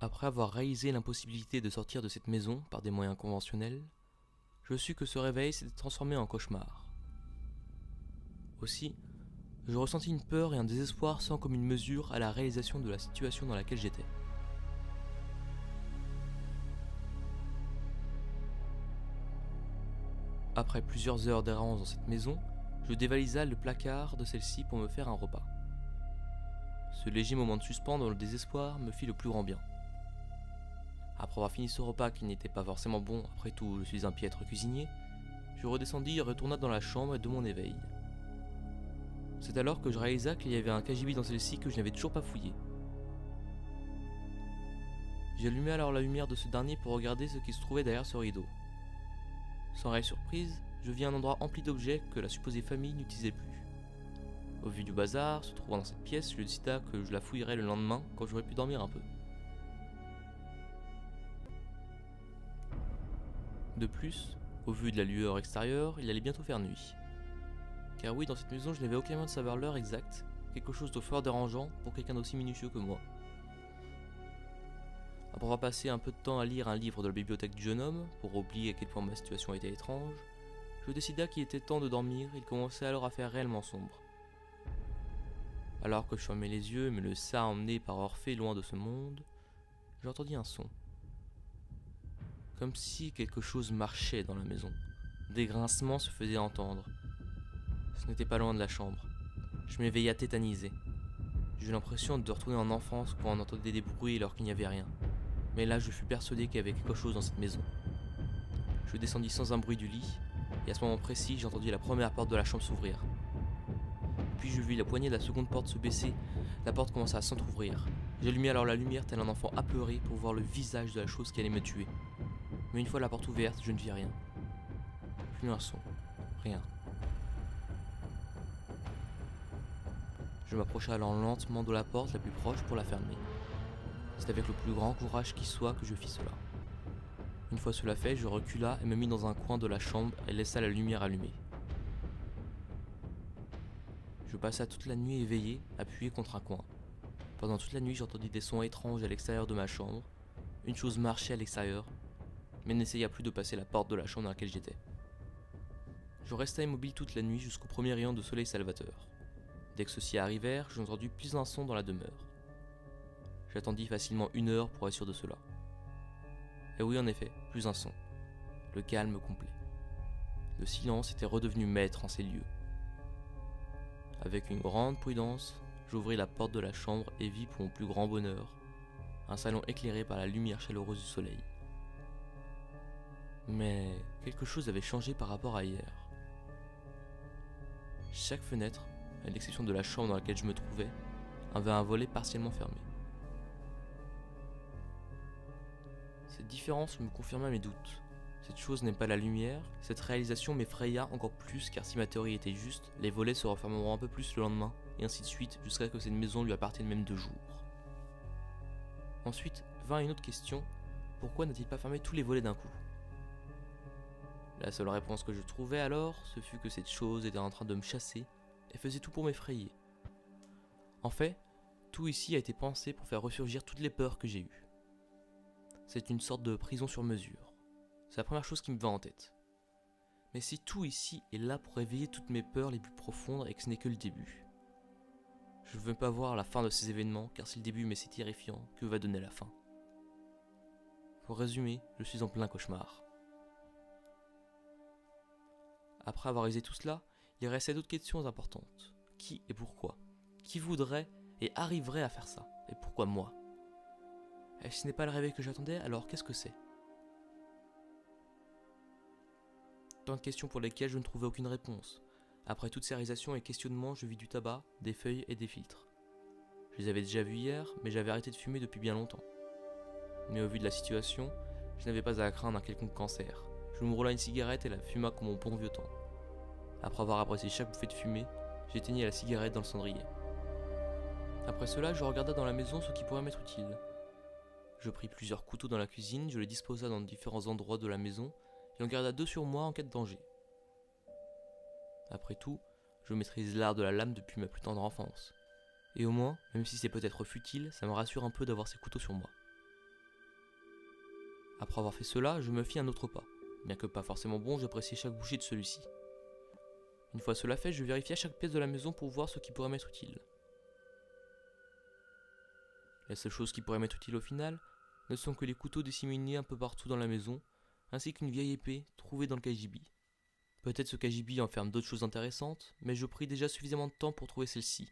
Après avoir réalisé l'impossibilité de sortir de cette maison par des moyens conventionnels, je sus que ce réveil s'était transformé en cauchemar. Aussi, je ressentis une peur et un désespoir sans commune mesure à la réalisation de la situation dans laquelle j'étais. Après plusieurs heures d'errance dans cette maison, je dévalisa le placard de celle-ci pour me faire un repas. Ce léger moment de suspens dans le désespoir me fit le plus grand bien. Après avoir fini ce repas qui n'était pas forcément bon, après tout je suis un piètre cuisinier, je redescendis et retourna dans la chambre de mon éveil. C'est alors que je réalisa qu'il y avait un cagibi dans celle-ci que je n'avais toujours pas fouillé. J'allumai alors la lumière de ce dernier pour regarder ce qui se trouvait derrière ce rideau. Sans réelle surprise, je vis un endroit empli d'objets que la supposée famille n'utilisait plus. Au vu du bazar se trouvant dans cette pièce, je décida que je la fouillerais le lendemain quand j'aurais pu dormir un peu. De plus, au vu de la lueur extérieure, il allait bientôt faire nuit. Car oui, dans cette maison, je n'avais aucun moyen de savoir l'heure exacte, quelque chose de fort dérangeant pour quelqu'un d'aussi minutieux que moi. Après avoir passé un peu de temps à lire un livre de la bibliothèque du jeune homme, pour oublier à quel point ma situation était étrange, je décida qu'il était temps de dormir et il commençait alors à faire réellement sombre. Alors que je fermais les yeux, me laissa emmener par Orphée loin de ce monde, j'entendis un son. Comme si quelque chose marchait dans la maison. Des grincements se faisaient entendre. Ce n'était pas loin de la chambre. Je m'éveilla tétanisé. J'eus l'impression de retourner en enfance quand on entendait des bruits alors qu'il n'y avait rien. Mais là, je fus persuadé qu'il y avait quelque chose dans cette maison. Je descendis sans un bruit du lit, et à ce moment précis, j'entendis la première porte de la chambre s'ouvrir. Puis je vis la poignée de la seconde porte se baisser, la porte commença à s'entrouvrir. J'allumai alors la lumière tel un enfant apeuré pour voir le visage de la chose qui allait me tuer. Mais une fois la porte ouverte, je ne vis rien. Plus un son, rien. Je m'approchai alors lentement de la porte la plus proche pour la fermer. C'est avec le plus grand courage qui soit que je fis cela. Une fois cela fait, je recula et me mis dans un coin de la chambre et laissa la lumière allumée. Je passa toute la nuit éveillé, appuyé contre un coin. Pendant toute la nuit, j'entendis des sons étranges à l'extérieur de ma chambre. Une chose marchait à l'extérieur, mais n'essaya plus de passer la porte de la chambre dans laquelle j'étais. Je restai immobile toute la nuit jusqu'au premier rayon de soleil salvateur. Dès que ceux-ci arrivèrent, j'entendis plus un son dans la demeure. J'attendis facilement 1 heure pour être sûr de cela. Et oui, en effet, plus un son. Le calme complet. Le silence était redevenu maître en ces lieux. Avec une grande prudence, j'ouvris la porte de la chambre et vis pour mon plus grand bonheur un salon éclairé par la lumière chaleureuse du soleil. Mais quelque chose avait changé par rapport à hier. Chaque fenêtre, à l'exception de la chambre dans laquelle je me trouvais, avait un volet partiellement fermé. Cette différence me confirma mes doutes. Cette chose n'est pas la lumière, cette réalisation m'effraya encore plus car si ma théorie était juste, les volets se refermeront un peu plus le lendemain, et ainsi de suite jusqu'à ce que cette maison lui appartienne même 2 jours. Ensuite vint une autre question, pourquoi n'a-t-il pas fermé tous les volets d'un coup ? La seule réponse que je trouvai alors, ce fut que cette chose était en train de me chasser et faisait tout pour m'effrayer. En fait, tout ici a été pensé pour faire ressurgir toutes les peurs que j'ai eues. C'est une sorte de prison sur mesure. C'est la première chose qui me vint en tête. Mais si tout ici est là pour réveiller toutes mes peurs les plus profondes et que ce n'est que le début. Je ne veux pas voir la fin de ces événements car si le début m'est si terrifiant, que va donner la fin ? Pour résumer, je suis en plein cauchemar. Après avoir réalisé tout cela, il restait d'autres questions importantes. Qui et pourquoi ? Qui voudrait et arriverait à faire ça ? Et pourquoi moi ? Et si ce n'est pas le réveil que j'attendais, alors qu'est-ce que c'est ? Tant de questions pour lesquelles je ne trouvais aucune réponse. Après toutes ces réalisations et questionnements, je vis du tabac, des feuilles et des filtres. Je les avais déjà vus hier, mais j'avais arrêté de fumer depuis bien longtemps. Mais au vu de la situation, je n'avais pas à craindre un quelconque cancer. Je me roula une cigarette et la fuma comme mon bon vieux temps. Après avoir apprécié chaque bouffée de fumée, j'éteignis la cigarette dans le cendrier. Après cela, je regarda dans la maison ce qui pourrait m'être utile. Je pris plusieurs couteaux dans la cuisine, je les disposa dans différents endroits de la maison, et en garda 2 sur moi en cas de danger. Après tout, je maîtrise l'art de la lame depuis ma plus tendre enfance. Et au moins, même si c'est peut-être futile, ça me rassure un peu d'avoir ces couteaux sur moi. Après avoir fait cela, je me fis à un autre pas. Bien que pas forcément bon, j'appréciais chaque bouchée de celui-ci. Une fois cela fait, je vérifiais chaque pièce de la maison pour voir ce qui pourrait m'être utile. Les seules choses qui pourraient m'être utiles au final ne sont que les couteaux disséminés un peu partout dans la maison, ainsi qu'une vieille épée trouvée dans le cagibi. Peut-être ce cagibi enferme d'autres choses intéressantes, mais je pris déjà suffisamment de temps pour trouver celle-ci.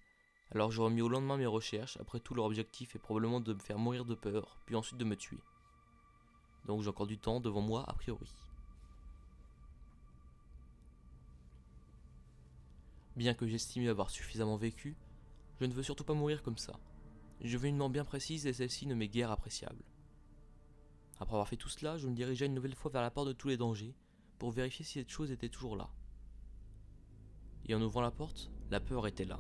Alors je remis au lendemain mes recherches, après tout leur objectif est probablement de me faire mourir de peur, puis ensuite de me tuer. Donc j'ai encore du temps devant moi a priori. Bien que j'estime avoir suffisamment vécu, je ne veux surtout pas mourir comme ça. Je veux une mort bien précise et celle-ci ne m'est guère appréciable. Après avoir fait tout cela, je me dirigeai une nouvelle fois vers la porte de tous les dangers, pour vérifier si cette chose était toujours là. Et en ouvrant la porte, la peur était là.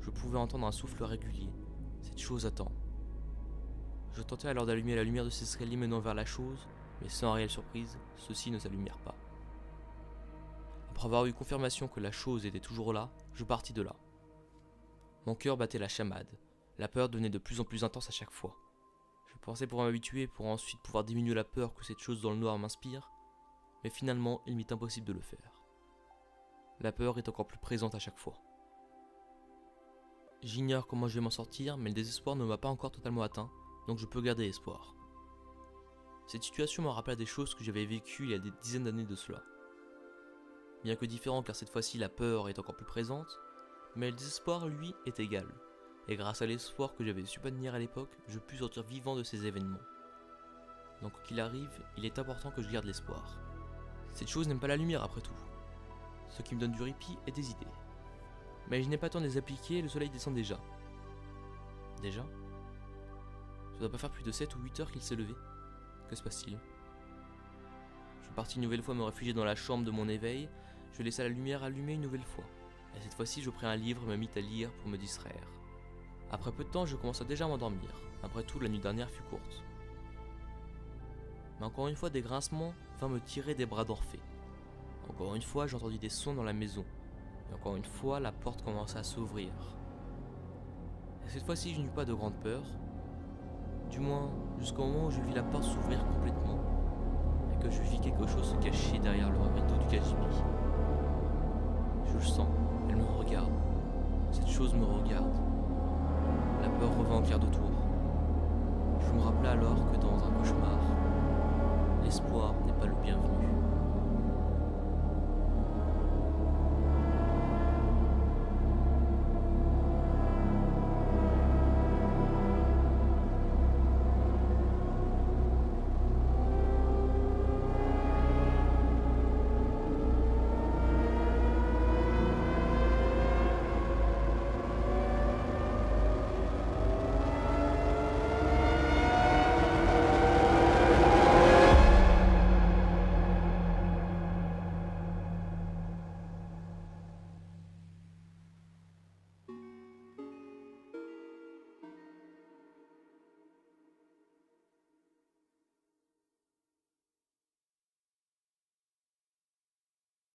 Je pouvais entendre un souffle régulier. Cette chose attend. Je tentai alors d'allumer la lumière de ces escaliers menant vers la chose, mais sans réelle surprise, ceux-ci ne s'allumèrent pas. Après avoir eu confirmation que la chose était toujours là, je partis de là. Mon cœur battait la chamade. La peur devenait de plus en plus intense à chaque fois. Je pensais pouvoir m'habituer pour ensuite pouvoir diminuer la peur que cette chose dans le noir m'inspire, mais finalement il m'est impossible de le faire. La peur est encore plus présente à chaque fois. J'ignore comment je vais m'en sortir, mais le désespoir ne m'a pas encore totalement atteint, donc je peux garder espoir. Cette situation me rappelle des choses que j'avais vécues il y a des dizaines d'années de cela. Bien que différent car cette fois-ci la peur est encore plus présente, mais le désespoir lui est égal. Et grâce à l'espoir que j'avais su maintenir à l'époque, je pus sortir vivant de ces événements. Donc quoi qu'il arrive, il est important que je garde l'espoir. Cette chose n'aime pas la lumière après tout. Ce qui me donne du répit et des idées. Mais je n'ai pas le temps de les appliquer et le soleil descend déjà. Déjà ? Ça doit pas faire plus de 7 ou 8 heures qu'il s'est levé. Que se passe-t-il ? Je partis une nouvelle fois me réfugier dans la chambre de mon éveil, je laissai la lumière allumée une nouvelle fois. Et cette fois-ci je pris un livre et me mis à lire pour me distraire. Après peu de temps, je commençais déjà à m'endormir. Après tout, la nuit dernière fut courte. Mais encore une fois, des grincements vinrent me tirer des bras d'Orphée. Encore une fois, j'entendis des sons dans la maison. Et encore une fois, la porte commença à s'ouvrir. Et cette fois-ci, je n'eus pas de grande peur. Du moins, jusqu'au moment où je vis la porte s'ouvrir complètement. Et que je vis quelque chose se cacher derrière le rideau du cagibi. Je le sens, elle me regarde. Cette chose me regarde. La peur revint en clair de tour. Je me rappelai alors que dans un cauchemar, l'espoir n'est pas le bienvenu.